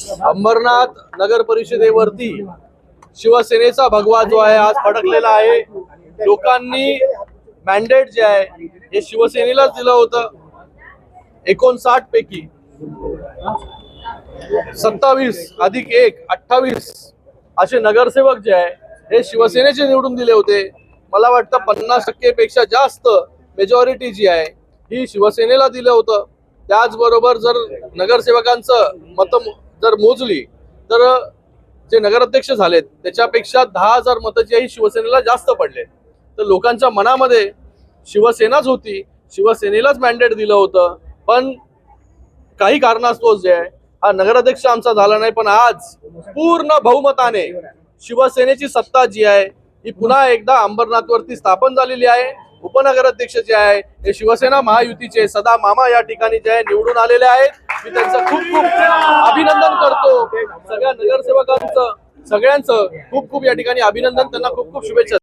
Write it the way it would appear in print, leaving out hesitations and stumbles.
अंबरनाथ नगर परिषदेवरती शिवसेनेचा भगवा जो आहे आज फडकलेला आहे। लोकांनी मॅन्डेट जे आहे हे शिवसेनेलाच दिलं होतं। 59 पैकी 27 अधिक 1 28 असे नगरसेवक जे आहे हे शिवसेनेचे निवडून दिले होते। मला वाटतं 50% पेक्षा जास्त मेजॉरिटी जी आहे ही शिवसेनेला दिलं होतं। त्याचबरोबर जर नगरसेवकांचं मत जर मोजली तर जे नगराध्यक्ष झालेत त्याच्यापेक्षा 10,000 मतं जी आहे शिवसेनेला जास्त पडले। तर लोकांच्या मनामध्ये शिवसेनाच होती, शिवसेनेलाच मॅन्डेट दिलं होतं। पण काही कारणास्तव जे आहे हा नगराध्यक्ष आमचा झाला नाही, पण आज पूर्ण बहुमताने शिवसेनेची सत्ता जी आहे ही पुन्हा एकदा अंबरनाथवरती स्थापन झालेली आहे। उपनगराध्यक्ष जे आहे हे शिवसेना महायुतीचे सदा मामा या ठिकाणी जे आहे निवडून आलेले आहेत। मी त्यांचं खूप खूप अभिनंदन करतो। सगळ्या नगरसेवकांचं सगळ्यांचं खूप खूप या ठिकाणी अभिनंदन, त्यांना खूप खूप शुभेच्छा।